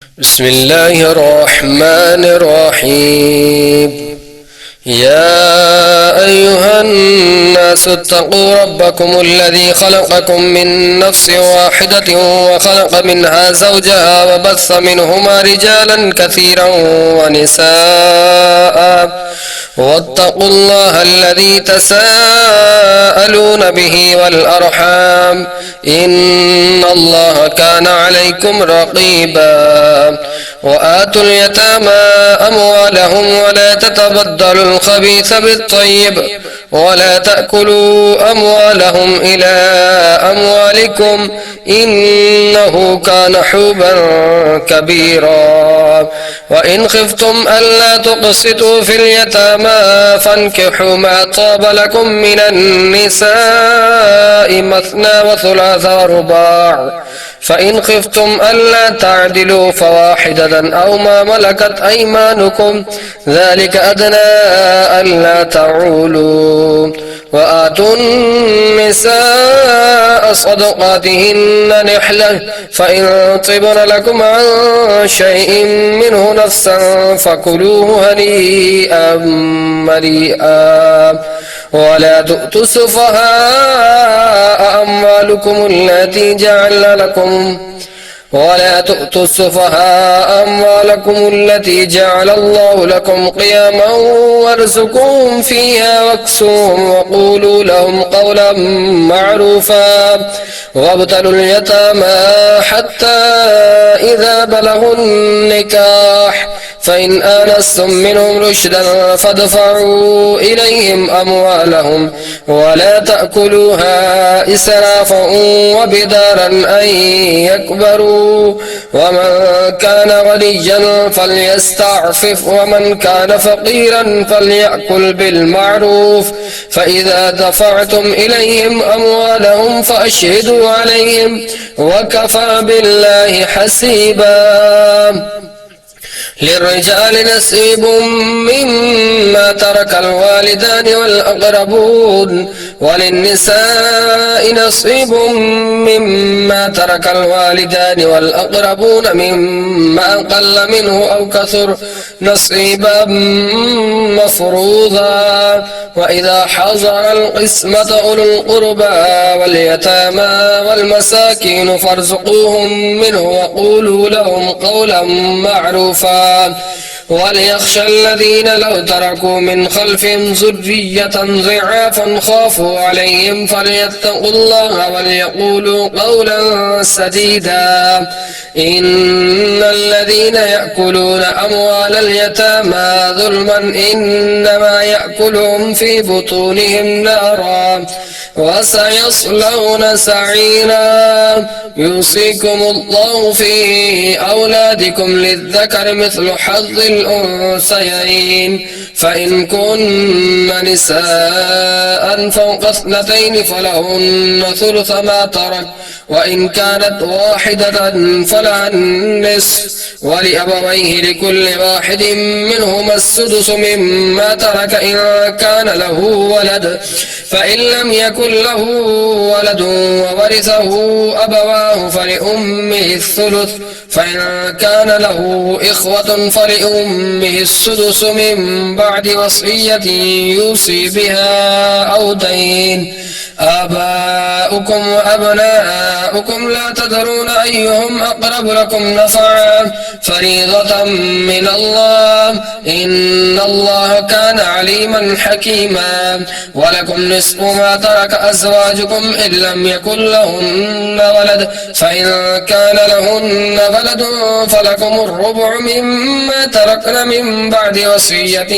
بسم الله الرحمن الرحيم. يا أيها الناس اتقوا ربكم الذي خلقكم من نفس واحدة وخلق منها زوجها وبث منهما رجالا كثيرا ونساء واتقوا الله الذي تساءلون به والأرحام إن الله كان عليكم رقيبا. وآتوا اليتامى أموالهم ولا تتبدلوا الخبيث بالطيب ولا تأكلوا أموالهم إلى أموالكم إنه كان حوبا كبيرا. وإن خفتم ألا تقسطوا في اليتامى فانكحوا ما طاب لكم من النساء مثنى وثلاث ورباع، فإن خفتم ألا تعدلوا فواحدة أو ما ملكت أيمانكم ذلك أدنى ألا تعولوا. وآتوا النساء صدقاتهن نحلة فإن طبن لكم عن شيء منه نفسا فكلوه هنيئا مريئا. ولا تؤتوا السفهاء أموالكم التي جعل الله لكم قياما وارزقوهم فيها واكسوهم وقولوا لهم قولا معروفا. وابتلوا اليتامى حتى إذا بلغوا النكاح فإن آنستم منهم رشدا فادفعوا إليهم أموالهم ولا تأكلوها إسرافا وبدارا أن يكبروا. ومن كان غنيا فليستعفف ومن كان فقيرا فليأكل بالمعروف. فإذا دفعتم إليهم أموالهم فأشهدوا عليهم وكفى بالله حسيبا. للرجال نصيب مما ترك الوالدان والأقربون وللنساء نصيب مما ترك الوالدان والأقربون مما قل منه أو كثر نصيبا مفروضا. وإذا حضر القسمة أولو القربى واليتامى والمساكين فارزقوهم منه وقولوا لهم قولا معروفا. وليخشى الذين لو تركوا من خلفهم ذرية ضعافا خافوا عليهم فليتقوا الله وليقولوا قولا سديدا. إن الذين يأكلون أموال اليتامى ظلما إنما يأكلهم في بطونهم نارا وسيصلون سعيرا. يوصيكم الله في أولادكم للذكر مثل حظ الأنثيين فإن كن نساء فوق اثنتين فلهن ثلث ما ترك وإن كانت واحدة فلها النصف ولأبويه لكل واحد منهما السدس مما ترك إن كان له ولد فإن لم يكن له ولد وورثه أبواه فلأمه الثلث فإن كان له إخوة فلأمه السدس من بعد وصية يوصي بها أو دين. آباؤكم وأبناؤكم لا تدرون أيهم أقرب لكم نفعا فريضة من الله إن الله كان عليما حكيما. ولكم نصف ما ترك أزواجكم إن لم يكن لهن ولد فإن كان لهن ولد فلكم الربع مما تركن من بعد وصية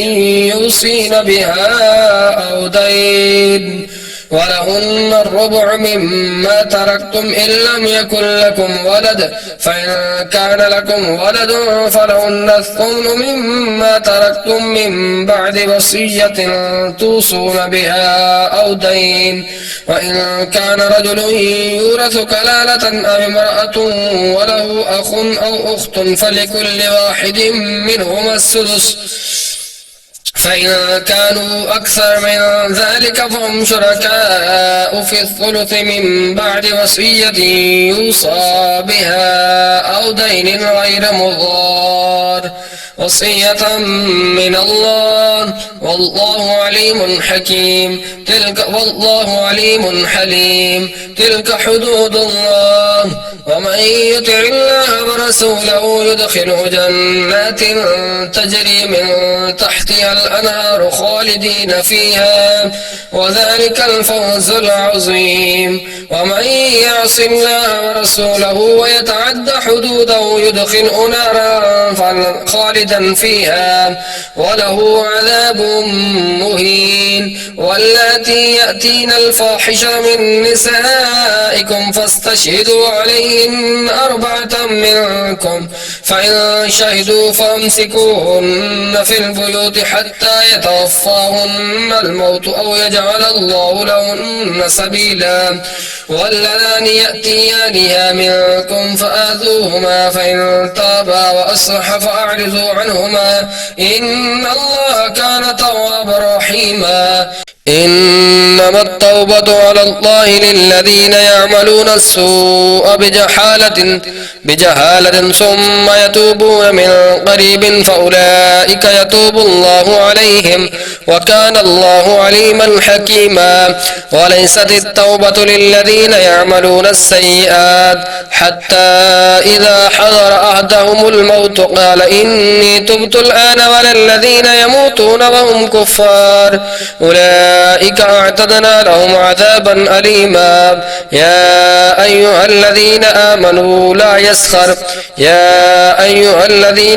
يوصين بها أو دين. ولهن الربع مما تركتم إن لم يكن لكم ولد فإن كان لكم ولد فلهن الثمن مما تركتم من بعد وصية توصون بها أو دين. وإن كان رجل يورث كلالة أو امرأة وله أخ أو أخت فلكل واحد منهما السدس فإن كانوا أكثر من ذلك فهم شركاء في الثلث من بعد وصية يوصى بها أو دين غير مضار وصية من الله والله عليم حكيم. والله عليم حليم. تلك حدود الله ومن يطع الله ورسوله يدخله جنات تجري من تحتها الأنهار خالدين فيها وذلك الفوز العظيم. ومن يعص الله ورسوله ويتعد حدوده يدخله نارا خالدا فيها وله عذاب مهين. واللاتي يأتين الفاحشة من نسائكم فاستشهدوا عليهن 4 منكم فإن شهدوا فامسكوهن في البيوت حتى يتوفاهن الموت أو يجعل الله لهن سبيلا. واللذان يأتيانها منكم فآذوهما فإن تابا وأصلحا فأعرضوا عنهما إن الله كان توابا رحيما. إنما التوبة على الله للذين يعملون السوء بجهالة ثم يتوبون من قريب فأولئك يتوب الله عليهم وكان الله عليما حكيما. وليست التوبة للذين يعملون السيئات حتى إذا حضر أحدهم الموت قال إني تبت الآن ولا الذين يموتون وهم كفار أولئك أعتدنا لهم عذابا أليما. يا أيها الذين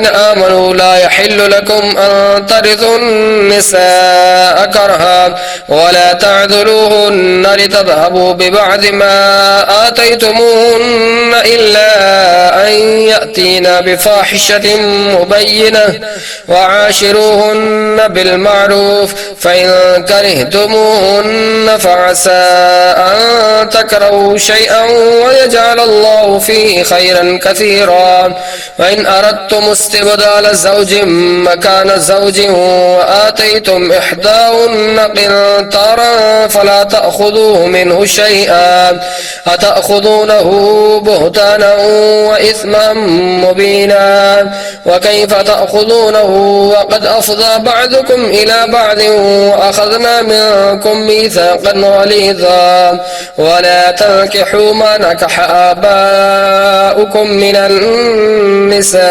آمنوا لا يحل لكم أن ترثوا النساء كرها ولا تعذلوهن لتذهبوا ببعض ما آتيتموهن إلا أن يأتينا بفاحشة مبينة وعاشروهن بالمعروف فإن كرهتموهن فعسى أن تكرهوا شيئا ويجعل الله فيه خيرا كثيرا. وإن أردتم استبدال زوج مكان زوج وآتيتم إحداهن قنطارا فلا تأخذوه منه شيئا أتأخذونه بهتانا وإثما مبينا. وكيف تأخذونه وقد أفضى بعضكم إلى بعض وأخذنا منكم ميثاقا غليظا. ولا تنكحوا ما نكح آباؤكم من النساء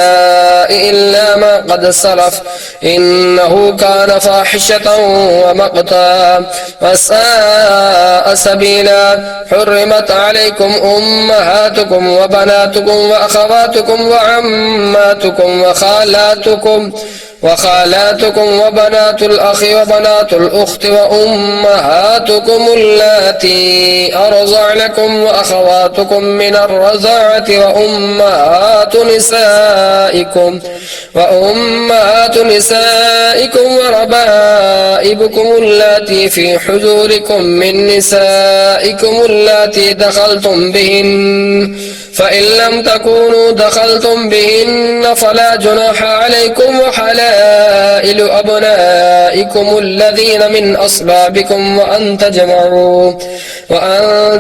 إلا ما قد سلف إنه كان فاحشة ومقتا وساء سبيلا. حرمت عليكم أمهاتكم وبناتكم وأخواتكم وعماتكم وخالاتكم وبنات الأخ وبنات الأخت وأمهاتكم اللاتي أرضعنكم وأخواتكم من الرضاعة وأمهات نسائكم وربائبكم اللاتي في حجوركم من نسائكم اللاتي دخلتم بهن فإن لم تكونوا دخلتم بهن فلا جناح عليكم وحلائل أبنائكم الذين من أصلابكم وأن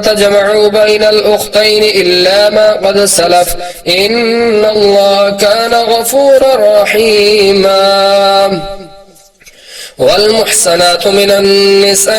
تجمعوا بين الأختين إلا ما قد سلف إن الله كان غفورا رحيما. والمحسنات من النساء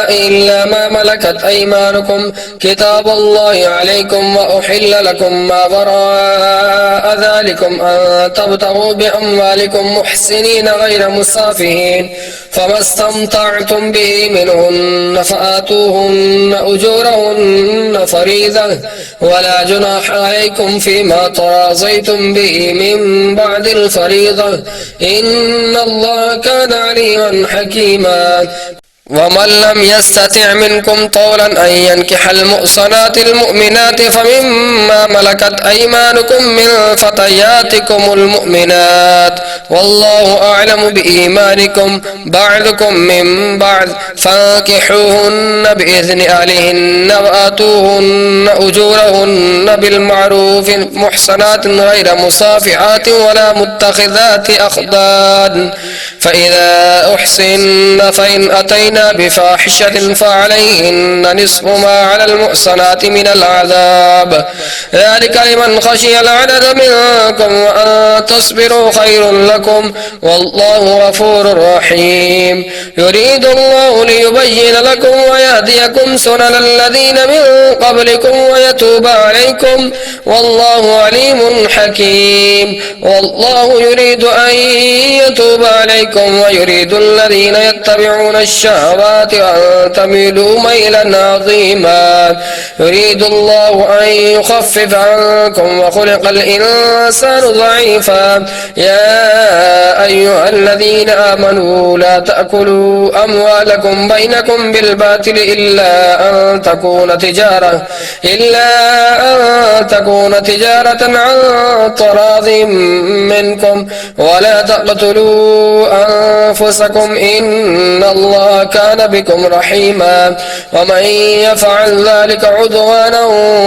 إلا ما ملكت أيمانكم كتاب الله عليكم وأحل لكم ما وراء ذلكم أن تبتغوا بأموالكم محسنين غير مسافهين فما استمتعتم به منهن فآتوهن أجورهن فريضة ولا جناح عليكم فيما تراضيتم به من بعد الفريضة إن الله كان عليما حكيما. ومن لم يستطع منكم طولا أن ينكح المحصنات المؤمنات فمما ملكت أيمانكم من فتياتكم المؤمنات والله أعلم بإيمانكم بعضكم من بعض فانكحوهن بإذن أهلهن وآتوهن أجورهن بالمعروف محصنات غير مصافحات ولا متخذات أخدان فإذا أحسن فإن أتينا بفاحشة فعليهن نصف ما على المحصنات من العذاب ذلك لمن خشي العنت منكم وأن تصبروا خير لكم والله غفور رحيم يريد الله ليبين لكم ويهديكم سنن الذين من قبلكم ويتوب عليكم والله عليم حكيم والله يريد أن يتوب عليكم ويريد الذين يتبعون الشهوات أن تميلوا ميلا عظيما يريد الله أن يخفف عنكم وخلق الإنسان ضعيفا يا أيها الذين آمنوا لا تأكلوا أموالكم بينكم بالباطل إلا أن تكون تجارة عن تراض منكم ولا تقتلوا أنفسكم إن الله كان بكم رحيما ومن يفعل ذلك عدوانا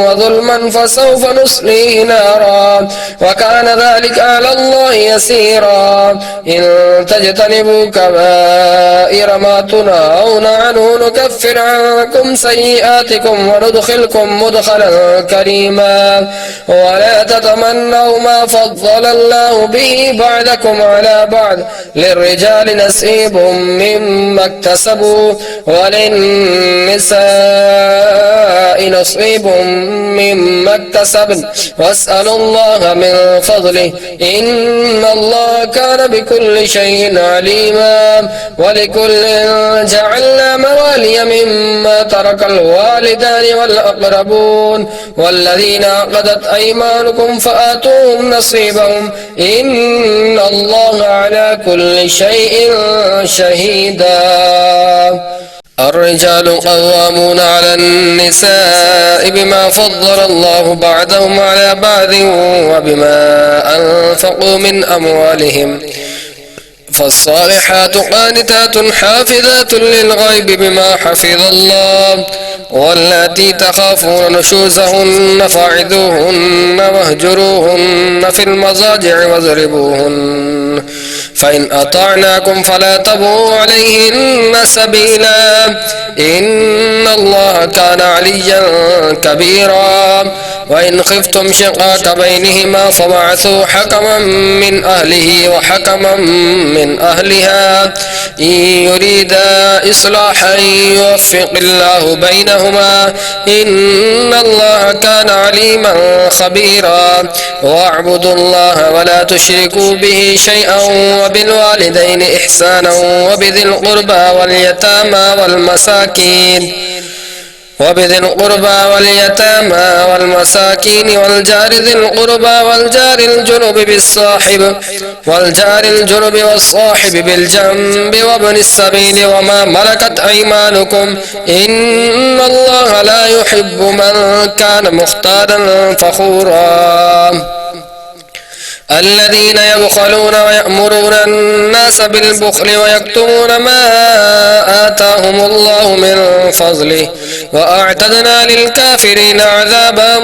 وظلما فسوف نصليه نارا وكان ذلك على الله يسيرا إن تجتنبوا كبائر ما تنهون عنه نكفر عنكم سيئاتكم وندخلكم مدخلا كريما ولا تتمنوا ما فضل الله به بعضكم على بعض للرجال نصيب مما اكتسبوا وللنساء نصيب مما اكتسبن واسألوا الله من فضله إن الله كان بكل شيء عليما ولكل جعلنا موالي مما ترك الوالدان والأقربون والذين عقدت أيمانكم فآتوهم نصيبهم إن الله على كل شيء شهيدا الرجال قوامون على النساء بما فضل الله بعضهم على بعض وبما أنفقوا من أموالهم فالصالحات قانتات حافظات للغيب بما حفظ الله واللاتي تخافون نشوزهن فاعذوهن واهجروهن في المضاجع واضربوهن فإن أطعناكم فلا تبغوا عليهن سبيلا إن الله كان عليا كبيرا وإن خفتم شقاق بينهما فبعثوا حكما من أهله وحكما من أهلها إن يريدا إصلاحا يوفق الله بينهما إن الله كان عليما خبيرا واعبدوا الله ولا تشركوا به شيئا وبالوالدين إحسانا وبذي القربى واليتامى والمساكين والجار ذي القربى والجار الجنب والصاحب بالجنب وابن السبيل وما ملكت أيمانكم إن الله لا يحب من كان مختالا فخورا الذين يبخلون ويأمرون الناس بالبخل ويكتمون ما آتاهم الله من فضله وأعتدنا للكافرين عذابا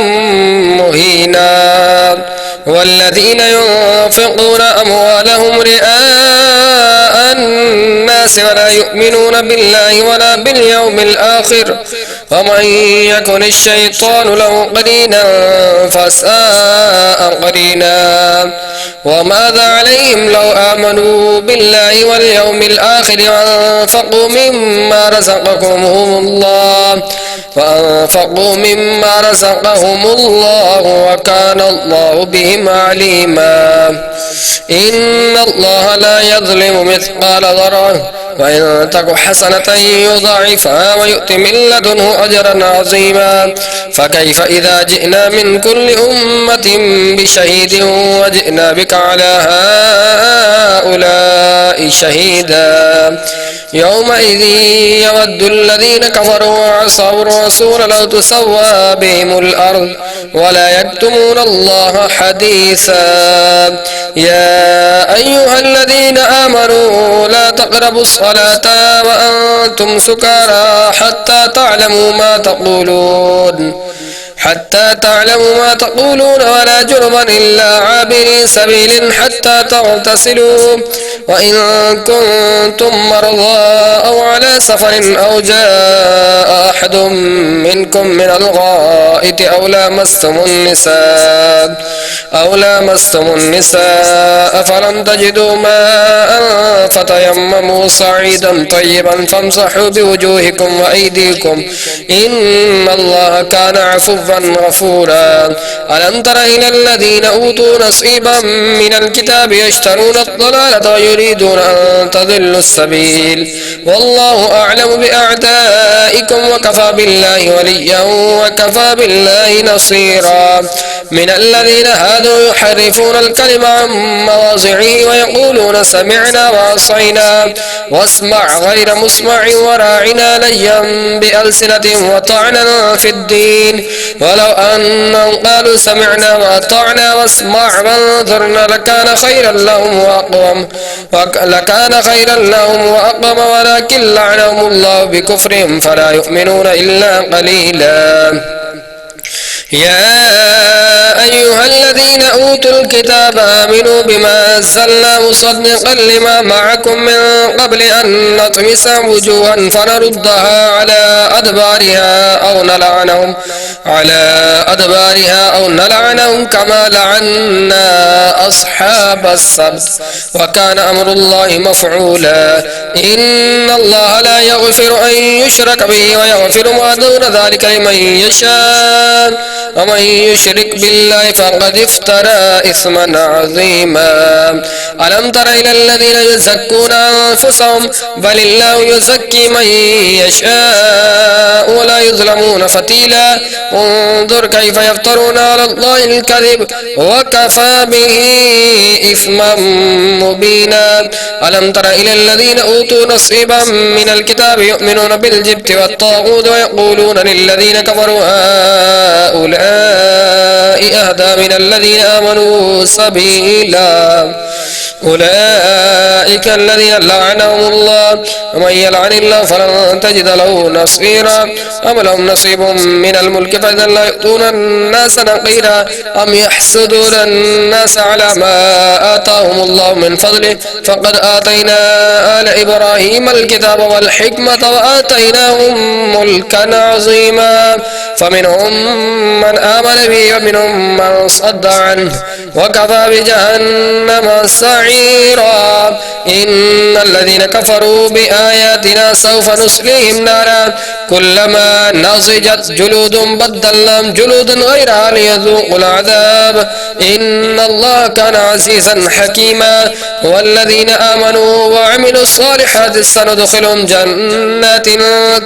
مهينا والذين ينفقون أموالهم رئاء الناس ولا يؤمنون بالله ولا باليوم الآخر ومن يكن الشيطان له قرينا فساء قرينا وماذا عليهم لو آمنوا بالله واليوم الآخر وأنفقوا مما رزقهم الله وكان الله بهم عليما إن الله لا يظلم مثقال ذرة وإن تك حسنة يضاعفها ويؤت من لدنه أجرا عظيما فكيف إذا جئنا من كل أمة بشهيد وجئنا بك على هؤلاء شهيدا يومئذ يود الذين كفروا وعصوا الرسول لو تسوى بهم الأرض ولا يكتمون الله حديثا. يا أيها الذين آمنوا لا تقربوا الصلاة وأنتم سكارى حتى تعلموا ما تقولون ولا جرما إلا عابري سبيل حتى تغتسلوا وإن كنتم مرضى أو على سفر أو جاء أحد منكم من الغائط أو لامستم النساء فلم تجدوا ماء فتيمموا صعيدا طيبا فامسحوا بوجوهكم وأيديكم إن الله كان عفوا غفورا. ألم تر إلى الذين أوتوا نصيبا من الكتاب يشترون الضلالة ويريدون أن تضلوا السبيل والله أعلم بأعدائكم وكفى بالله وليا وكفى بالله نصيرا. من الذين هادوا يحرفون الكلم عن مواضعه ويقولون سمعنا وعصينا واسمع غير مسمع وراعنا ليا بألسنة وطعنا في الدين ولو أنهم قالوا سمعنا وأطعنا واسمع وانظرنا لكان خيرا لهم وأقوم ولكن لعنهم الله بكفرهم فلا يؤمنون إلا قليلا. يا أيها الذين أوتوا الكتاب آمنوا بما أنزلنا مصدقا لما معكم من قبل أن نطمس وجوها فنردها على أدبارها أو نلعنهم كما لعنا أصحاب السبت وكان أمر الله مفعولا. إن الله لا يغفر أن يشرك به ويغفر ما دون ذلك لمن يشاء ومن يشرك بالله فقد افترى إثما عظيما. ألم تر إلى الذين يزكون أنفسهم بل الله يزكي من يشاء ولا يظلمون فتيلا. انظر كيف يفترون على الله الكذب وكفى به إثما مبينا. ألم تر إلى الذين أوتوا نصيبا من الكتاب يؤمنون بالجبت والطاغوت ويقولون للذين كفروا هؤلاء أهدى من الذين آمنوا سبيلا. أولئك الذين لعنهم الله ومن يلعن الله فلن تجد له نصيرا. أم لهم نصيب من الملك فإذا لا يؤتون الناس نقيرا أم يحسدون الناس على ما آتاهم الله من فضله فقد آتينا آل إبراهيم الكتاب والحكمة وآتيناهم ملكا عظيما. فمنهم من آمن به ومنهم من صد عنه وكفى بجهنم سعيرا. إن الذين كفروا بآياتنا سوف نصليهم نارا كلما نضجت جلود بدلناهم جلودا غيرها ليذوقوا العذاب إن الله كان عزيزا حكيما. والذين آمنوا وعملوا الصالحات سندخلهم جنات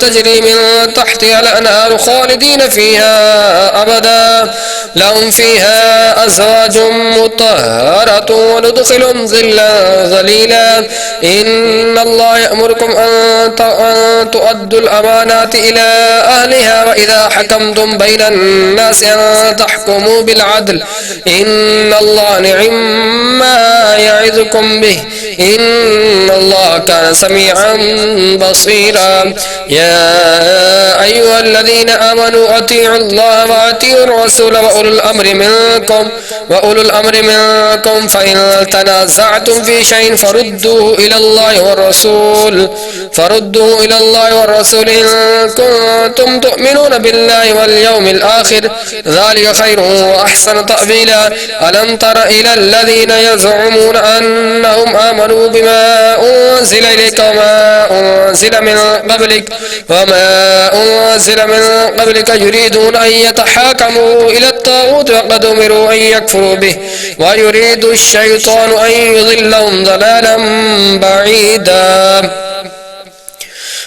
تجري من تحتها الأنهار خالدين فيها أبدا لهم فيها أزواج مطهرة وندخلهم ظلا ظليلا. إن الله يأمركم أن تؤدوا الأمانات إلى أهلها وإذا حكمتم بين الناس أن تحكموا بالعدل إن الله نعم ما يعظكم به إن الله كان سميعا بصيرا. يا أيها الذين آمنوا أطيعوا الله وأطيعوا الرسول وأولو الأمر منكم فإن تنازعتم في شيء فردوه إلى الله والرسول إن كنتم تؤمنون بالله واليوم الآخر ذلك خير وأحسن تأويلا. ألم تر إلى الذين يزعمون أنهم آمنوا بما أنزل إليك وما أنزل من قبلك يريدون أن يتحاكموا إلى الطاغوت وقد أمروا أن يكفروا به ويريد الشيطان أن يضلهم ضلالا بعيدا.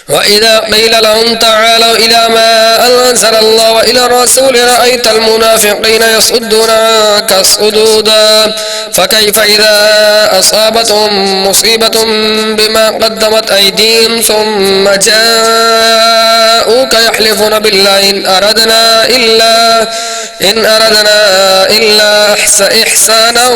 وإذا قيل لهم تعالوا إلى ما أنزل الله وإلى الرسول رأيت المنافقين يصدون عنك صدودا فكيف إذا أصابتهم مصيبة بما قدمت أيديهم ثم جاءوك يحلفون بالله إن أردنا إلا إحسانا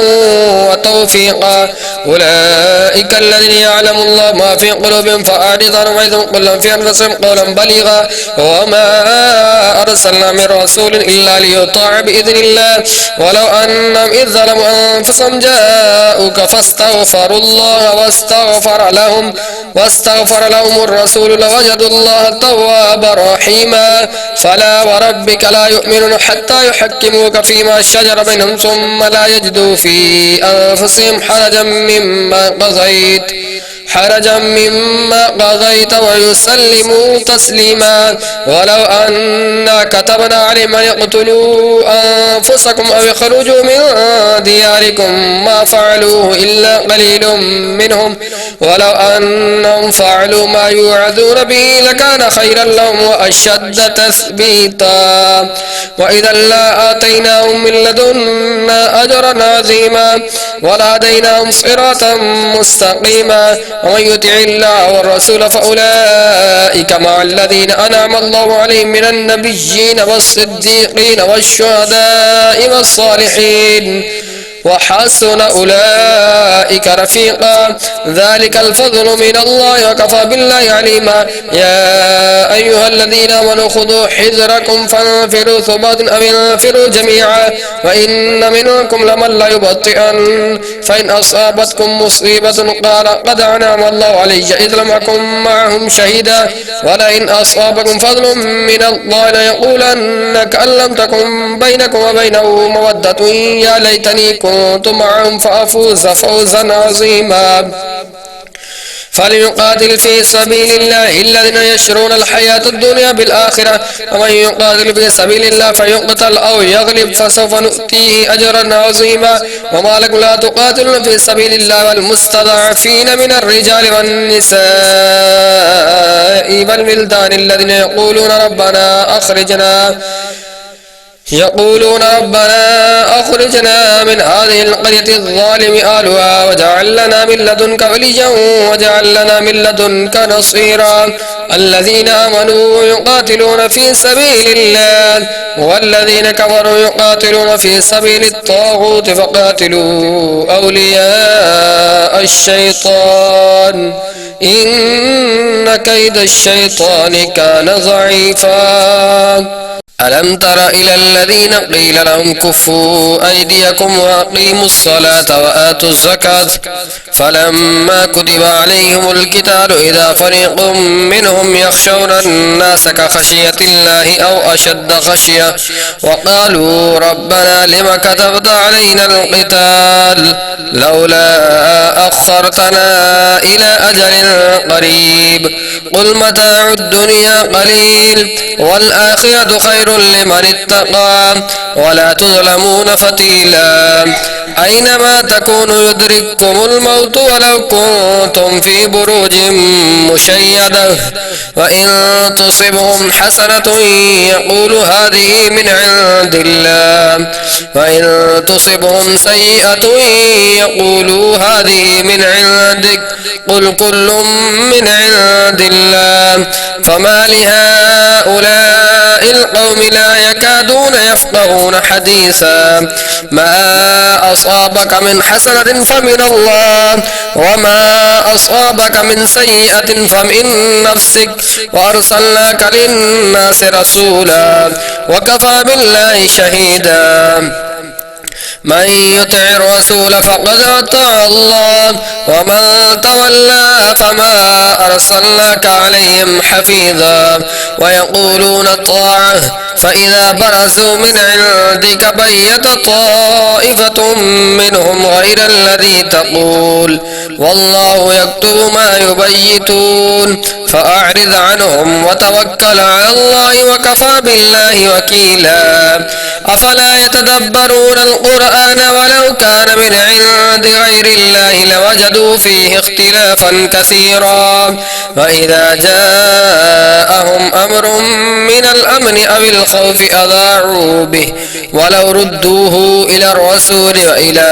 وتوفيقا أولئك الذين يعلم الله ما في قلوبهم فأعرض عنهم وإذ قل لهم في أنفسهم قولا بليغا وما أرسلنا من رسول إلا ليطاع بإذن الله ولو أنهم إذ ظلموا أنفسهم جاءوك فاستغفروا الله واستغفر لهم الرسول لوجدوا الله توابا رحيما فلا وربك لا يؤمنون حتى يحكموك فيما شجر بينهم ثم لا يجدوا في أنفسهم حرجا مما قضيت ويسلموا تسليما ولو أنا كتبنا عليهم أن يقتلوا أنفسكم أو يخرجوا من دياركم ما فعلوه إلا قليل منهم ولو أنهم فعلوا ما يوعظون به لكان خيرا لهم وأشد تثبيتا وإذا لآتيناهم من لدنا أجرا عظيما ولهديناهم صراطا مستقيما ومن يطع الله والرسول فأولئك مع الذين أنعم الله عليهم من النبيين والصديقين والشهداء والصالحين وحسن أولئك رفيقا ذلك الفضل من الله وكفى بالله عليما يا أيها الذين آمنوا خذوا حذركم فانفروا ثبات أو انفروا جميعا وإن منكم لمن لا يبطئن فإن أصابتكم مصيبة قال قد أنعم الله علي إذ لم أكن معهم شهيدا ولئن أصابكم فضل من الله ليقولن كأن لم تكن بينكم وبينه مودة يا ليتني كنت معهم فأفوز فوزا عظيما فليقاتل في سبيل الله الذين يشرون الحياة الدنيا بالآخرة ومن يقاتل في سبيل الله فيقتل أو يغلب فسوف نؤتيه أجرا عظيما وما لكم لا تقاتلون في سبيل الله والمستضعفين من الرجال والنساء والولدان الذين يقولون ربنا أخرجنا من هذه القرية الظالم أهلها واجعل لنا من لدنك وليا واجعل لنا من لدنك نصيرا الذين آمنوا يقاتلون في سبيل الله والذين كفروا يقاتلون في سبيل الطاغوت فقاتلوا أولياء الشيطان إن كيد الشيطان كان ضعيفا ألم تر إلى الذين قيل لهم كفوا أيديكم وأقيموا الصلاة وآتوا الزكاة فلما كتب عليهم القتال إذا فريق منهم يخشون الناس كخشية الله أو أشد خشية وقالوا ربنا لم كتبت علينا القتال لولا أخرتنا إلى أجل قريب قل متاع الدنيا قليل والآخرة خير لمن اتقى ولا تظلمون فتيلا أينما تكونوا يدرككم الموت ولو كنتم في بروج مشيدة وإن تصبهم حسنة يقول هذه من عند الله وإن تصبهم سيئة يقولوا هذه من عندك قل كل من عند الله فما لهؤلاء القوم لا يكادون يفقهون حديثا ما أصابك من حسنة فمن الله وما أصابك من سيئة فمن نفسك وأرسلناك للناس رسولا وكفى بالله شهيدا من يطع الرسول فقد أطاع الله ومن تولى فما أرسلناك عليهم حفيظا ويقولون طاعة فإذا برزوا من عندك بيت طائفة منهم غير الذي تقول والله يكتب ما يبيتون فأعرض عنهم وتوكل على الله وكفى بالله وكيلا أفلا يتدبرون القرآن ولو كان من عند غير الله لوجدوا فيه اختلافا كثيرا وإذا جاءهم أمر من الأمن أو الخوف أذاعوا به ولو ردوه إلى الرسول وإلى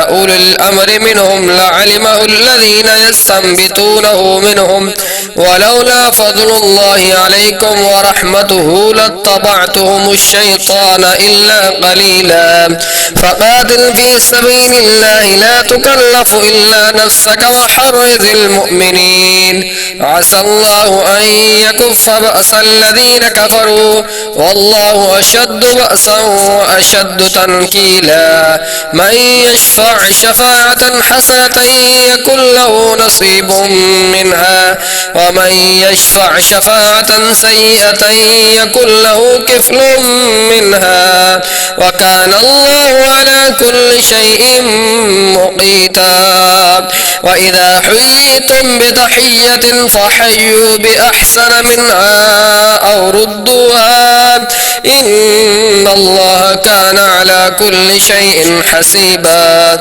أولي الأمر منهم لعلمه الذين يستنبطونه منهم ولولا فضل الله عليكم ورحمته لاتبعتهم الشيطان إلا قليلا فقاتل في سبيل الله لا تكلف إلا نفسك وحرز المؤمنين عسى الله أن يكف بأس الذين كفروا والله أشد بأسا وأشد تنكيلا من يشفع شفاعة حسنة يكن له نصيب منها ومن يشفع شفاعة سيئة يكن له كفل منها وكان الله على كل شيء مقيتا وإذا حييتم بتحية فحيوا بأحسن منها أو ردوها إن الله كان على كل شيء حسيبا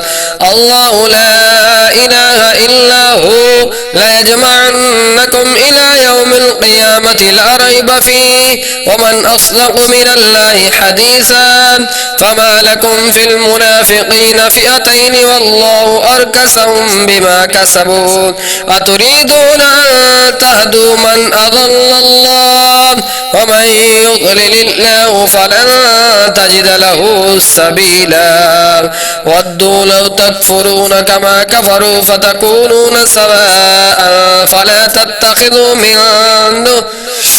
الله لا إله إلا هو ليجمعنكم إلى يوم القيامة لا ريب فيه ومن أصدق من الله حديثا فما لكم في المنافقين فئتين والله أركسهم بما كسبوا أتريدون أن تهدوا من أضل الله ومن يضلل الله فلن تجد له سبيلا ودوا لو تكفرون كما كفروا فتكونون سواء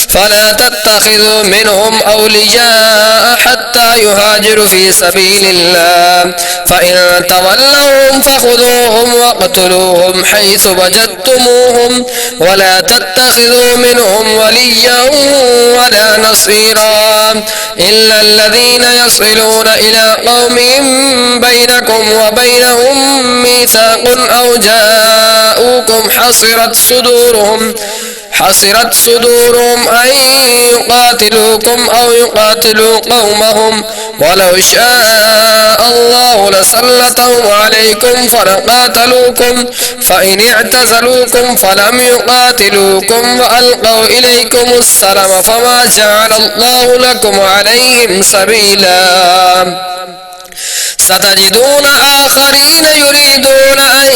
فلا تتخذوا منهم أولياء حتى يهاجروا في سبيل الله فإن تولوا فخذوهم واقتلوهم حيث وجدتموهم ولا تتخذوا منهم وليا ولا نصيرا إلا الذين يصلون إلى قوم بينكم وبينهم ميثاق أو جاءوكم حصرت صدورهم أن يقاتلوكم أو يقاتلوا قومهم ولو شاء الله لسلطهم عليكم فلقاتلوكم فإن اعتزلوكم فلم يقاتلوكم وألقوا إليكم السلم فما جعل الله لكم عليهم سبيلا ستجدون آخرين يريدون أن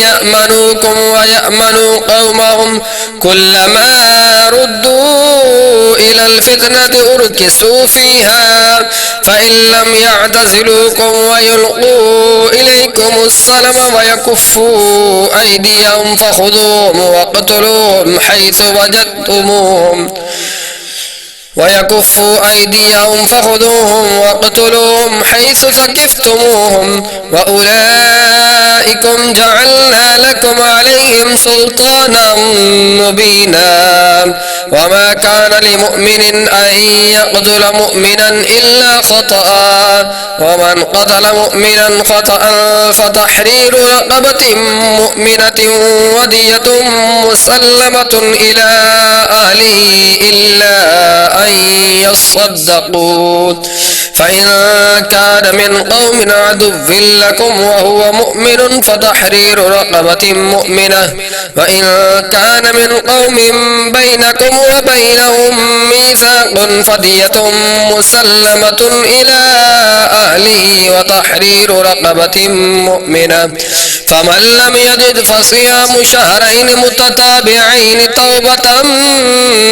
يأمنوكم ويأمنوا قومهم كلما ردوا إلى الفتنة أركسوا فيها فإن لم يعتزلوكم ويلقوا إليكم السلم ويكفوا أيديهم فخذوهم واقتلوهم حيث وجدتموهم واقتلوهم حيث ثقفتموهم وأولئكم جعلنا لكم عليهم سلطانا مبينا وما كان لمؤمن أن يقتل مؤمنا إلا خطأ ومن قتل مؤمنا خطأ فتحرير رقبة مؤمنة ودية مسلمة إلى أهله إلا أن يصدقوا فإن كان من قوم عدو لكم وهو مؤمن فتحرير رقبة مؤمنة وإن كان من قوم بينكم وبينهم ميثاق فدية مسلمة إلى أهله وتحرير رقبة مؤمنة فمن لم يجد فصيام شهرين متتابعين توبة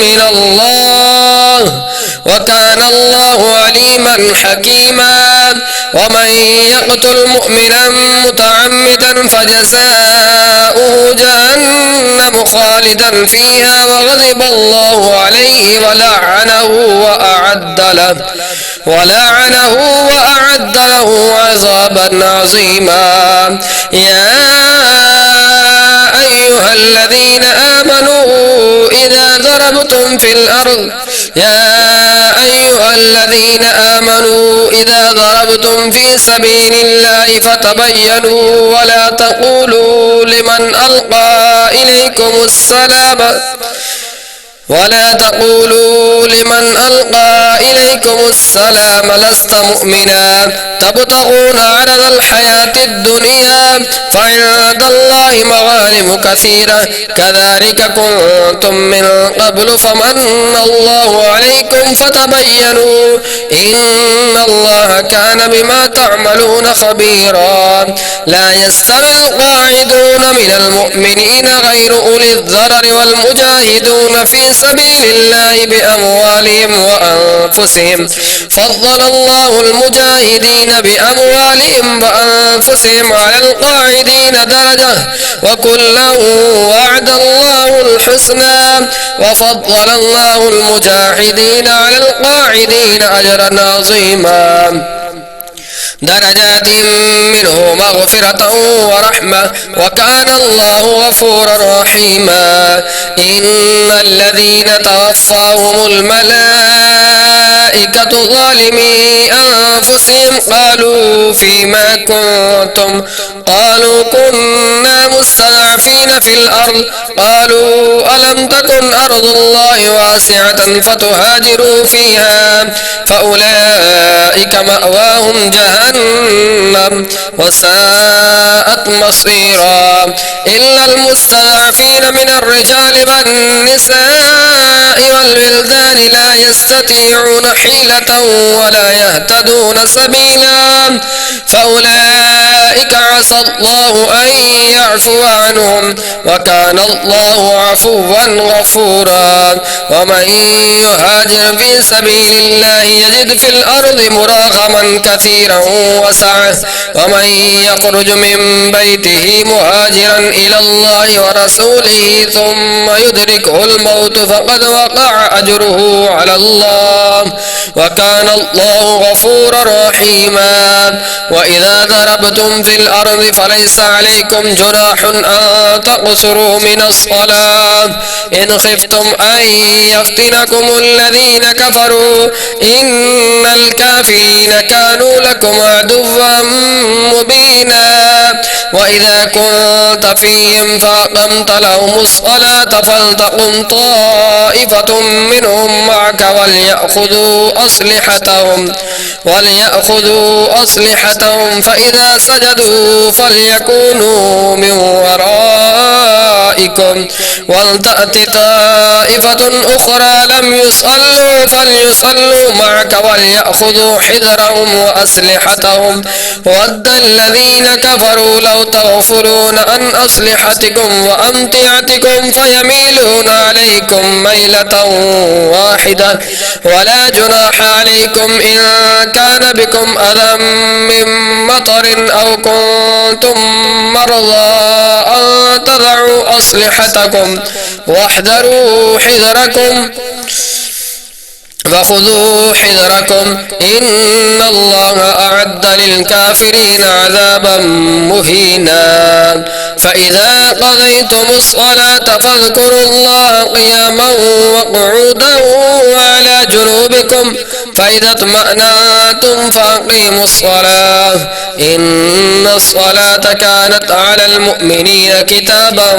من الله وكان الله عليما حكيما ومن يقتل مؤمنا متعمدا فجزاؤه جهنم خالدا فيها وغضب الله عليه ولعنه وأعد له عذابا عظيما يا أيها الذين آمنوا إذا ضربتم في الأرض يا أيها الذين آمنوا إذا ضربتم في سبيل الله فتبينوا ولا تقولوا لمن ألقى إليكم السلام لست مؤمنا تبتغون عرض الحياة الدنيا فعند الله مغانم كثيرة كذلك كنتم من قبل فمن الله عليكم فتبينوا إن الله كان بما تعملون خبيرا لا يستوي القاعدون من المؤمنين غير أولي الضرر والمجاهدون في سبيل الله بأموالهم وأنفسهم فضل الله المجاهدين بأموالهم وأنفسهم على القاعدين درجة وكلا وعد الله الحسنى وفضل الله المجاهدين على القاعدين أجرا عظيما درجات منه مغفرة ورحمة وكان الله غفورا رحيما إن الذين توفاهم الملائكة ظالمي أنفسهم قالوا فيما كنتم قالوا كنا مستضعفين في الأرض قالوا ألم تكن أرض الله واسعة فتهاجروا فيها فأولئك مأواهم جهنم وساءت مصيرا إلا المستضعفين من الرجال والنساء والولدان لا يستطيعون حيلة ولا يهتدون سبيلا فأولئك عسى الله أن يعفو عنهم وكان الله عفوا غفورا ومن يهاجر في سبيل الله يجد في الأرض مراغما كثيرا وسعة ومن يخرج من بيته مهاجرا إلى الله ورسوله ثم يدركه الموت فقد وقع أجره على الله وكان الله غفورا رحيما وإذا ضربتم في الأرض فليس عليكم جناح أن تقصروا من الصلاة إن خفتم أن يفتنكم الذين كفروا إن الكافرين كانوا لكم عدوا مبينا وإذا كنت فيهم فأقمت لهم الصلاة فلتقم طائفة منهم معك وليأخذوا أسلحتهم فإذا سجدوا فليكونوا من ورائكم ولتأت طائفة أخرى لم يصلوا فليصلوا معك وليأخذوا حذرهم وأسلحتهم ود الذين كفروا لو تغفلون عن أسلحتكم وأمتعتكم فيميلون عليكم ميلة واحدة ولا جناح عليكم إن كان بكم أذى من مطر أو كنتم مرضى أن تضعوا أسلحتكم واحذروا حذركم فخذوا حذركم إن الله أعد للكافرين عذابا مهينا فإذا قضيتم الصلاة فاذكروا الله قياما وقعودا وعلى جنوبكم فإذا اطمأننتم فأقيموا الصلاة إن الصلاة كانت على المؤمنين كتابا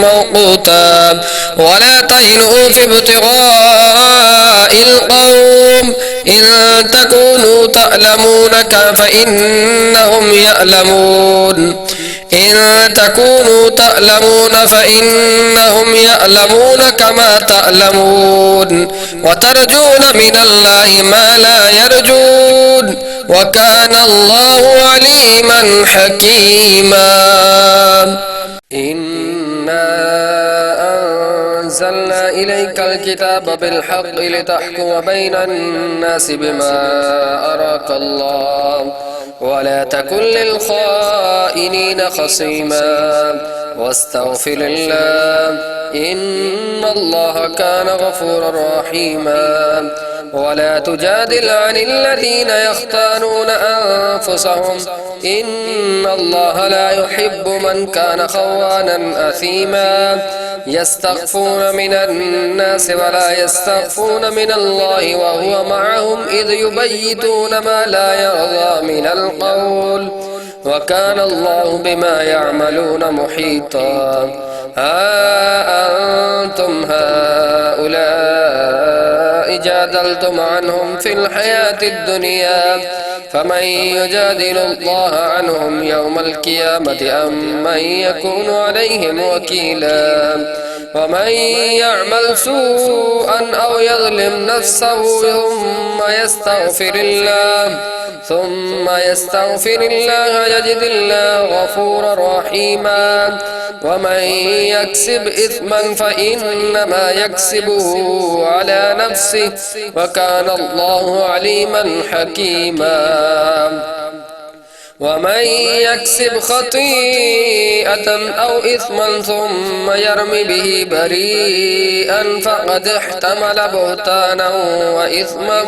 موقوتا ولا تهنوا في ابتغاء القوم إن تكونوا تألمون فإنهم يألمون يألمون كما تألمون وترجون من الله ما لا يرجون وكان الله عليما حكيما أنزلنا إليك الكتاب بالحق لتحكم بين الناس بما أراك الله ولا تكن للخائنين خصيما واستغفر الله إن الله كان غفورا رحيما ولا تجادل عن الذين يختانون أنفسهم إن الله لا يحب من كان خوانا أثيما يستخفون من الناس ولا يستخفون من الله وهو معهم إذ يبيتون ما لا يرضى من القول وكان الله بما يعملون محيطا ها أنتم هؤلاء جادلتم عنهم في الحياة الدنيا فمن يجادل الله عنهم يوم القيامة أم من يكون عليهم وكيلا ومن يعمل سوءا أو يظلم نفسه ثم يستغفر الله يجد الله غفورا رحيما ومن يكسب إثما فإنما يكسبه على نفسه وكان الله عليما حكيما ومن يكسب خطيئة أو إثما ثم يرم به بريئا فقد احتمل بهتانا وإثما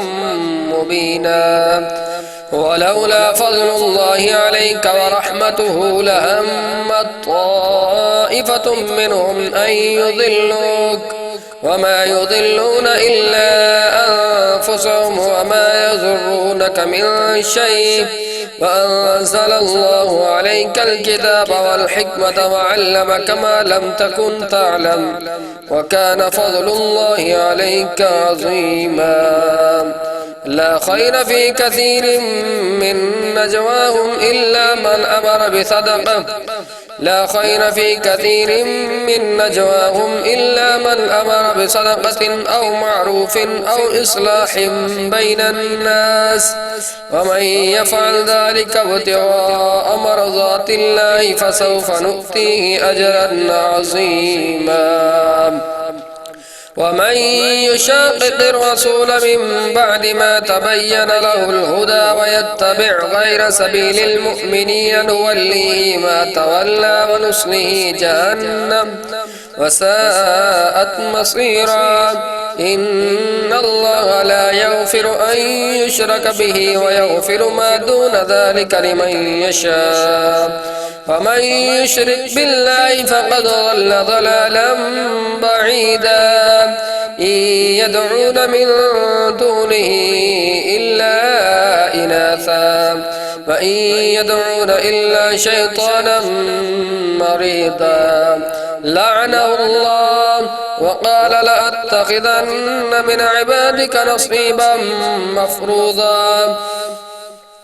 مبينا ولولا فضل الله عليك ورحمته لهمت طائفة منهم أن يضلوك وما يضلون إلا أنفسهم وما يضرونك من شيء وأنزل الله عليك الكتاب والحكمة وعلمك ما لم تكن تعلم وكان فضل الله عليك عظيما لا خير في كثير من نجواهم إلا من أمر بصدقة أو معروف أو إصلاح بين الناس ومن يفعل ذلك ابتغاء مرضات الله فسوف نؤتيه أجرا عظيما ومن يشاقق الرسول من بعد ما تبين له الهدى ويتبع غير سبيل المؤمنين نوليه ما تولى ونصله جهنم وساءت مصيرا إن الله لا يغفر أن يشرك به ويغفر ما دون ذلك لمن يشاء ومن يشرك بالله فقد ضل ضلالا بعيدا إن يدعون من دونه إلا إناثا وإن يدعون إلا شيطانا مريدا لعنه الله وقال لأتخذن من عبادك نصيبا مفروضا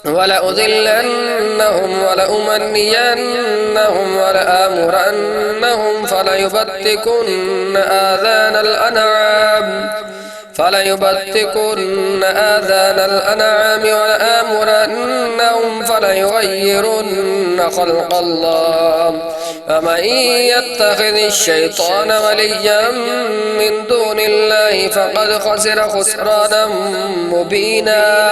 ولأذلنهم ولأمنينهم ولآمرنهم فليبتكن آذان الأنعام ولآمرنهم فليغيرن خلق الله فمن يتخذ الشيطان وليا من دون الله فقد خسر خسرانا مبينا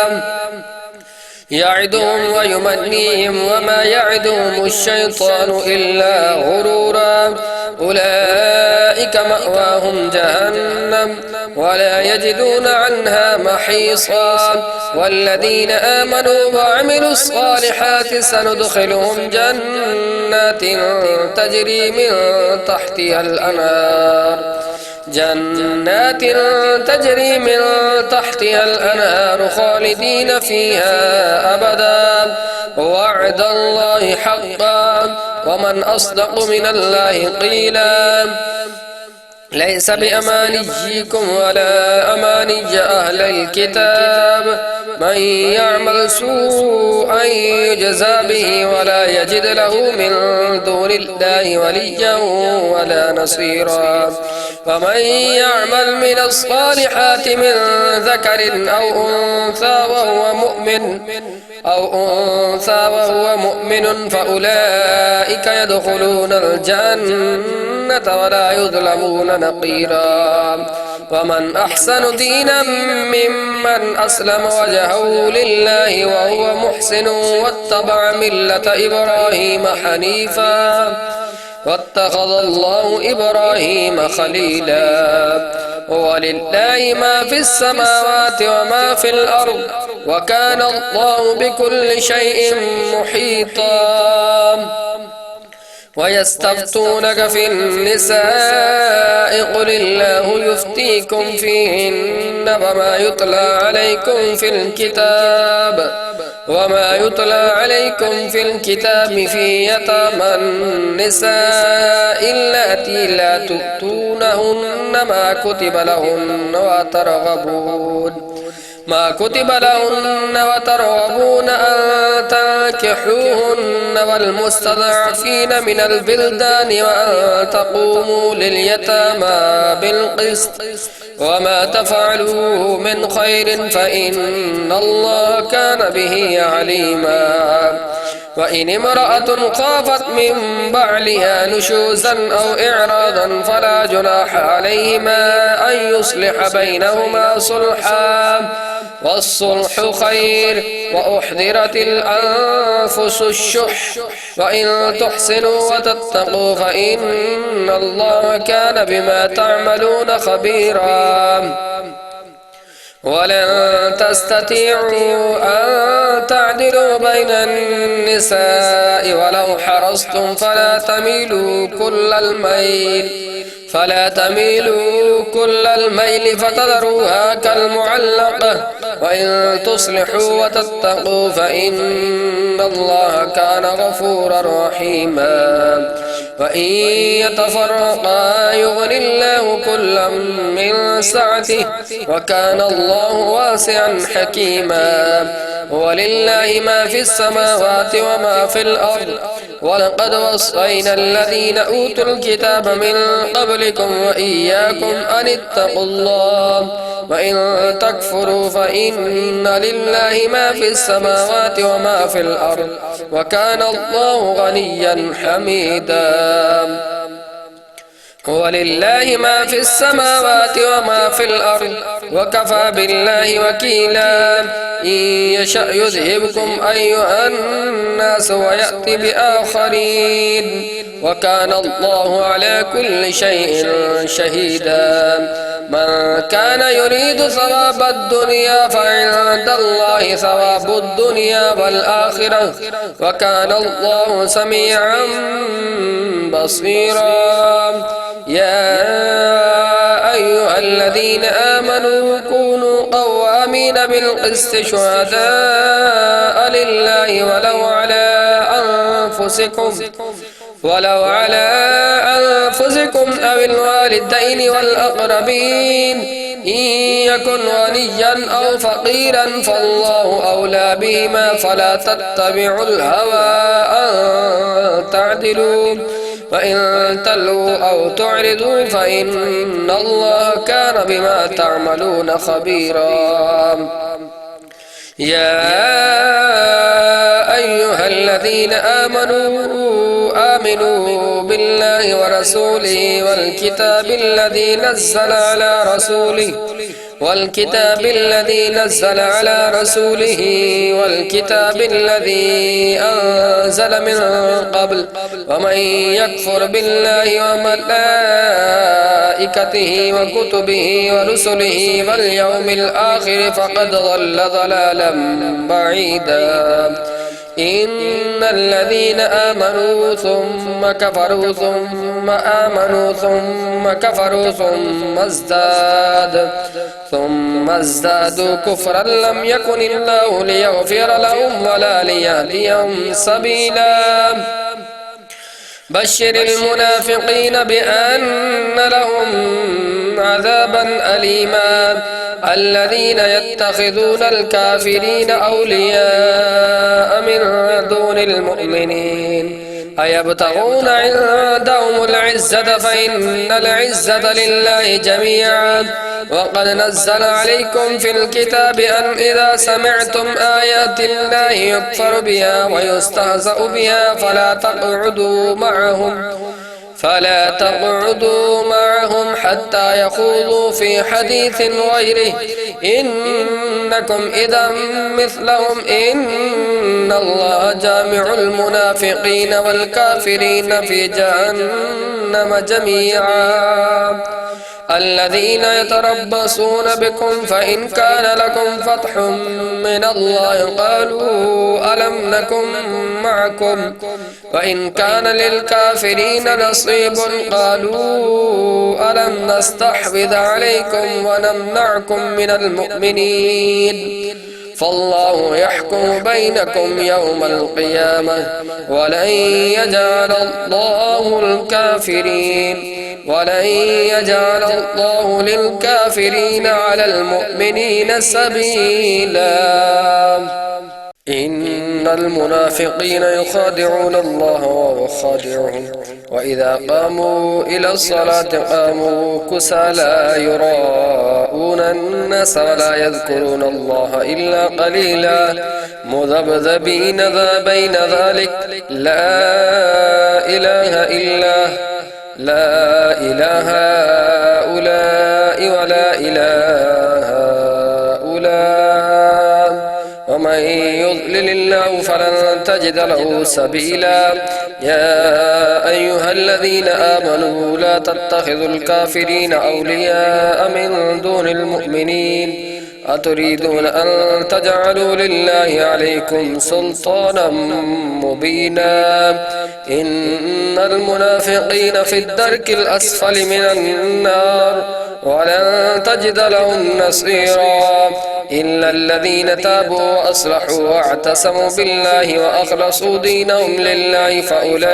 يعدهم ويمنيهم وما يعدهم الشيطان إلا غرورا أولئك مأواهم جهنم ولا يجدون عنها محيصا والذين آمنوا وعملوا الصالحات سندخلهم جنات تجري من تحتها الأنهار خالدين فيها أبدا وعد الله حقا ومن أصدق من الله قيلا ليس بأمانيكم ولا أماني أهل الكتاب من يعمل سوءا يجزى به ولا يجد له من دون الله وليا ولا نصيرا ومن يعمل من الصالحات من ذكر أو أنثى وهو مؤمن فأولئك يدخلون الجنة ولا يظلمون نقيرا ومن أحسن دينا ممن أسلم وجهه لله وهو محسن واتبع ملة إبراهيم حنيفا واتخذ الله إبراهيم خليلا ولله ما في السماوات وما في الأرض وكان الله بكل شيء محيطا ويستفتونك في النساء قل الله يفتيكم فيهن وما يتلى عليكم في الكتاب في يتامى النساء اللاتي لا تؤتونهن ما كتب لهن وترغبون أن تنكحوهن والمستضعفين من البلدان وأن تقوموا لليتامى بالقسط وما تفعلوا من خير فإن الله كان به عليما. وإن امرأة خافت من بعلها نشوزا أو إعراضا فلا جناح عليهما أن يصلح بينهما صلحا والصلح خير وأحضرت الأنفس الشح وإن تحسنوا وتتقوا فإن الله كان بما تعملون خبيرا. ولن تستطيعوا أن تعدلوا بين النساء ولو حرصتم فلا تميلوا كل الميل فتذروها كالمعلقة وإن تصلحوا وتتقوا فإن الله كان غفورا رحيما. وإن يتفرقا يغني الله كلا من سعته وكان الله واسعا حكيما. ولله ما في السماوات وما في الأرض ولقد وصينا الذين أوتوا الكتاب من قبلكم وإياكم أن اتقوا الله وإن تكفروا فإن لله ما في السماوات وما في الأرض وكان الله غنيا حميدا. ولله ما في السماوات وما في الأرض وكفى بالله وكيلا. إن يشأ يذهبكم أيها الناس ويأتي بآخرين وكان الله على كل شيء شهيدا. من كان يريد ثواب الدنيا فعند الله ثواب الدنيا والآخرة وكان الله سميعا بصيرا. يا أيها الذين آمنوا كونوا قوامين بالقسط شهداء لله ولو على أنفسكم أو الوالدين والأقربين إن يكن غنيا أو فقيرا فالله أولى بهما فلا تتبعوا الهوى أن تعدلوا وإن تلوا أو تعرضوا فإن الله كان بما تعملون خبيرا. يا أيها الذين آمنوا بالله ورسوله والكتاب الذي نزل على رسوله والكتاب الذي أنزل من قبل ومن يكفر بالله وملائكته وكتبه ورسله واليوم الآخر فقد ضل ضلالا بعيدا. إن الذين آمنوا ثم كفروا ثم آمنوا ثم كفروا ثم ازدادوا كفرا لم يكن الله ليغفر لهم ولا ليهديهم سبيلا. بشر المنافقين بأن لهم عذابا أليما. الذين يتخذون الكافرين أولياء من دون المؤمنين أيبتغون عندهم العزة فإن العزة لله جميعا. وقد نزل عليكم في الكتاب أن إذا سمعتم آيات الله يكفر بها ويستهزأ بها فلا تقعدوا معهم حتى يخوضوا في حديث غيره إنكم إذا مثلهم إن الله جامع المنافقين والكافرين في جهنم جميعا. الذين يتربصون بكم فإن كان لكم فتح من الله قالوا ألم نكن معكم وإن كان للكافرين نصيب قالوا ألم نستحوذ عليكم ونمنعكم من المؤمنين فالله يحكم بينكم يوم القيامة ولن يجعل الله للكافرين على المؤمنين سبيلا إن المنافقين يخادعون الله وهو خادعهم وإذا قاموا إلى الصلاة قاموا كسالى يراءون الناس ولا يذكرون الله إلا قليلا مذبذبين بين ذلك لا إله هؤلاء ولا إله هؤلاء ومن يضلل الله فلن تجد له سبيلا يا أيها الذين آمنوا لا تتخذوا الكافرين أولياء من دون المؤمنين أتريدون أن تجعلوا لله عليكم سلطانا مبينا إن المنافقين في الدرك الأسفل من النار ولن تجد لهم نصيرا إلا الذين تابوا وأصلحوا واعتصموا بالله وأخلصوا دينهم لله فأولئك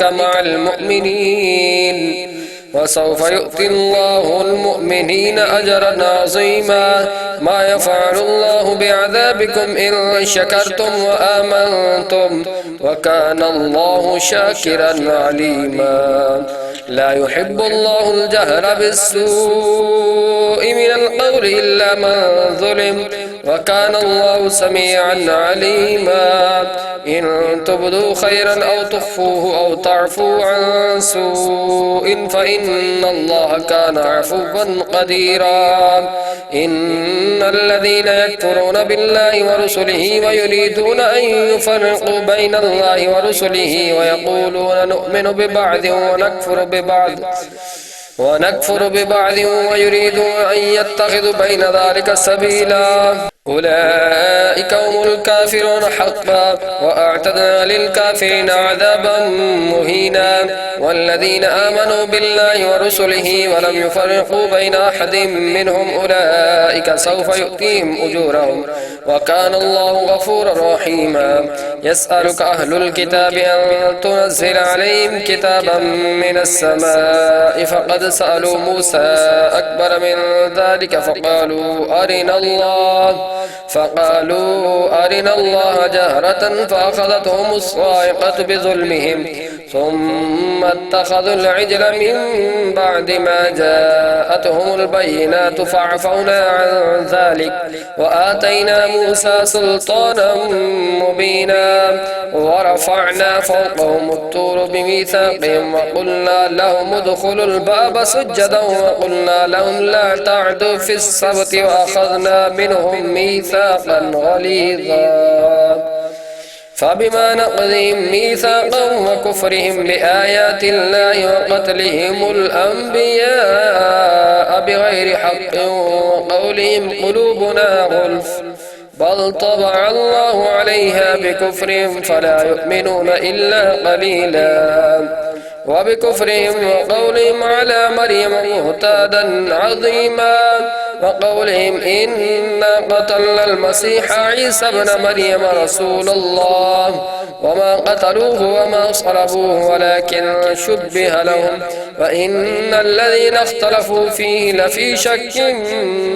مع المؤمنين وسوف يؤتي الله المؤمنين أجرا عظيما ما يفعل الله بعذابكم إن شكرتم وآمنتم وكان الله شاكرا عليما لا يحب الله الجهر بالسوء من القول إلا من ظلم وكان الله سميعا عليما إن تبدوا خيرا أو تخفوه أو تعفوا عن سوء فإن الله كان عفوا قديرا إن الذين يكفرون بالله ورسله ويريدون أن يفرقوا بين الله ورسله ويقولون نؤمن ببعض ونكفر ببعض ويريدون أن يتخذوا بين ذلك سبيلا أولئك هم الكافرون حقا وأعتدنا للكافرين عذابا مهينا والذين آمنوا بالله ورسله ولم يفرقوا بين أحد منهم أولئك سوف يؤتيهم أجورهم وكان الله غفورا رحيما يسألك أهل الكتاب أن تنزل عليهم كتابا من السماء فقد سألوا موسى أكبر من ذلك فقالوا أرنا الله جهرة فأخذتهم الصاعقة بظلمهم ثم اتخذوا العجل من بعد ما جاءتهم البينات فعفونا عن ذلك وآتينا موسى سلطانا مبينا ورفعنا فوقهم الطور بميثاقهم وقلنا لهم ادخلوا الباب سجدا وقلنا لهم لا تعدوا في السبت وأخذنا منهم ميثاقا غليظا فبما نقضهم ميثاقهم وكفرهم بآيات الله وقتلهم الأنبياء بغير حق وقولهم قلوبنا غلف بل طبع الله عليها بكفرهم فلا يؤمنون إلا قليلا وبكفرهم وقولهم على مريم بهتانا عظيما وقولهم إنا قتلنا المسيح عيسى ابن مريم رسول الله وما قتلوه وما صلبوه ولكن شبه لهم وإن الذين اختلفوا فيه لفي شك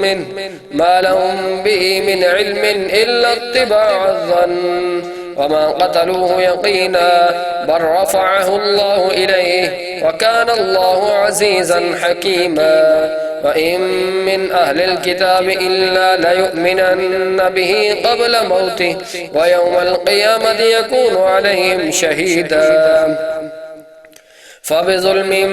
منه ما لهم به من علم إلا اتباع الظن وما قتلوه يقينا بل رفعه الله إليه وكان الله عزيزا حكيما وإن من أهل الكتاب إلا ليؤمنن به قبل موته ويوم القيامة يكون عليهم شهيدا فبظلم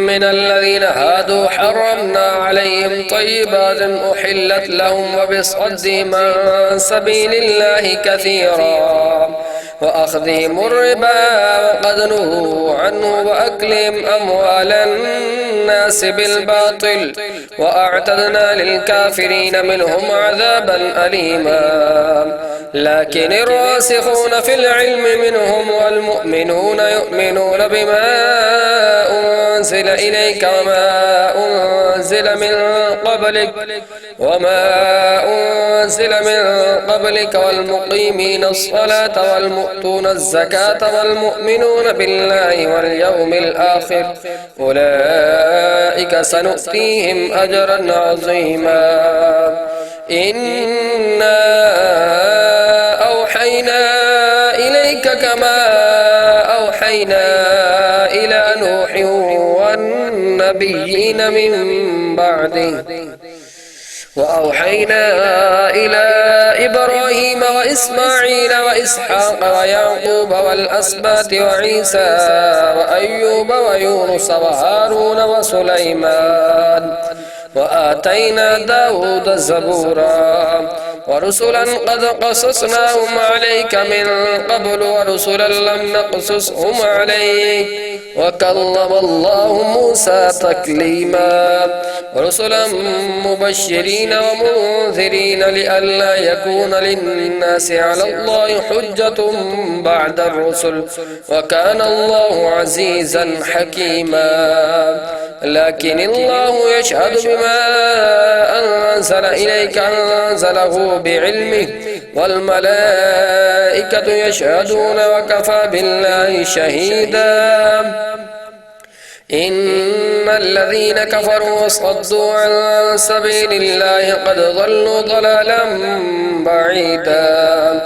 من الذين هادوا حرمنا عليهم طيبات أحلت لهم وبصدهم عن سبيل الله كثيرا وأخذهم الربا وقد نهوا عنه وأكلهم أموال الناس بالباطل وأعتدنا للكافرين منهم عذابا أليما. لكن الراسخون في العلم منهم والمؤمنون يؤمنون بما أنزل إليك وما أنزل من قبلك والمقيمين الصلاة والمؤتون الزكاة والمؤمنون بالله واليوم الآخر أولئك سنؤتيهم أجرا عظيما. إنا أوحينا إليك كما أوحينا إلى نوح والنبيين من بعده وأوحينا إلى إبراهيم وإسماعيل وإسحاق ويعقوب والأسباط وعيسى وأيوب ويونس وهارون وسليمان وآتينا داود زبورا ورسلا قد قصصناهم عليك من قبل ورسلا لم نقصصهم عليك وكلم الله موسى تكليما. رسلا مبشرين ومنذرين لئلا يكون للناس على الله حجة بعد الرسل وكان الله عزيزا حكيما. لكن الله يشهد بما أنزل إليك أنزله بعلمه والملائكة يشهدون وكفى بالله شهيدا. إن الذين كفروا وصدوا عن سبيل الله قد ضلوا ضلالا بعيدا.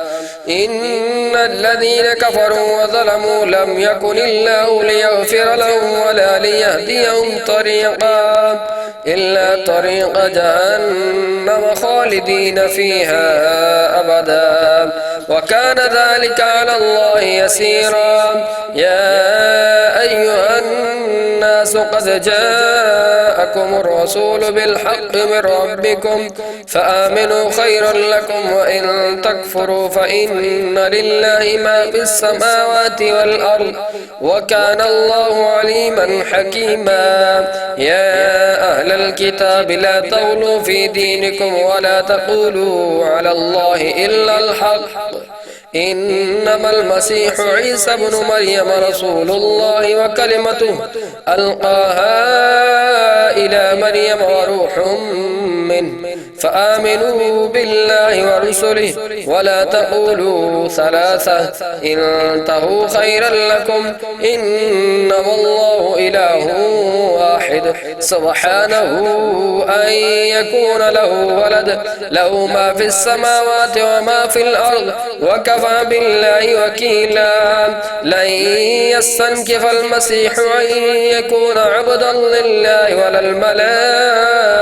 إن الذين كفروا وظلموا لم يكن الله ليغفر لهم ولا ليهديهم طريقا إلا طريق جهنم خالدين فيها أبدا وكان ذلك على الله يسيرا. يا أيها الناس قد جاءكم الرسول بالحق من ربكم فآمنوا خيرا لكم وإن تكفروا فإن لله ما في السماوات والأرض وكان الله عليما حكيما. يا أهل الكتاب لا تغلوا في دينكم ولا تقولوا على الله إلا الحق إنما المسيح عيسى بن مريم رسول الله وكلمته ألقاها إلى مريم وروح منه فآمنوا بالله ورسله ولا تقولوا ثلاثة انتهوا خيرا لكم إنما الله إله واحد سبحانه أن يكون له ولد له ما في السماوات وما في الأرض وكفى بالله وكيلا. لن يستنكف المسيح أن يكون عبدا لله ولا الملائكة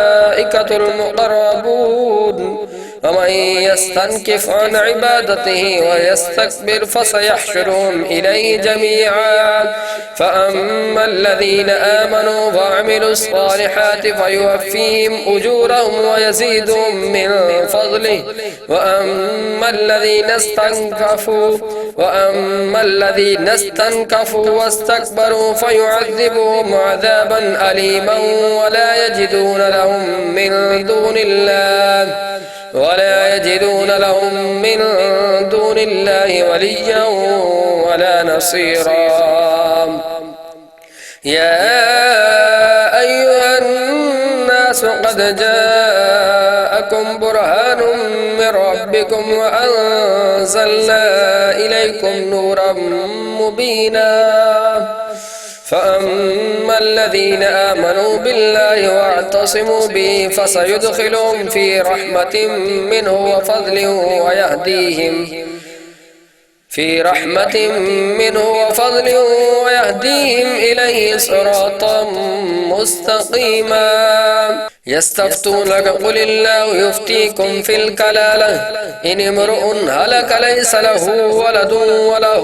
المقربون ومن يستنكف عن عبادته ويستكبر فسيحشرهم إليه جميعا. فأما الذين آمنوا وعملوا الصالحات فيوفيهم أجورهم ويزيدهم من فضله وأما الذين استنكفوا واستكبروا فيعذبهم عذابا أليما ولا يجدون لهم من دون الله وليا ولا نصيرا. يا أيها الناس قد جاءكم برهان من ربكم وأنزلنا إليكم نورا مبينا. فأما الذين آمنوا بالله واعتصموا به فسيدخلهم في رحمة منه وفضل ويهديهم إليه صراطا مستقيما. يستفتونك قل الله يفتيكم في الكلالة إن امرؤ هلك ليس له ولد وله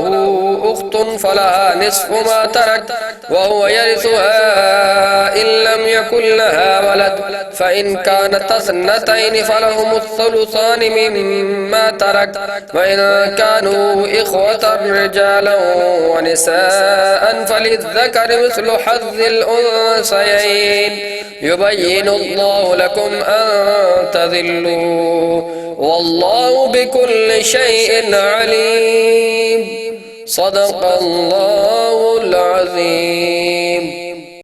أخت فلها نصف ما ترك وهو يرثها إن لم يكن لها ولد فإن كانت اثنتين فلهم الثلثان مما ترك وإن كانوا إخوة رجالا ونساء فللذكر مثل حظ الأنثيين يبين الله لكم أن تضلوا والله بكل شيء عليم. صدق الله العظيم.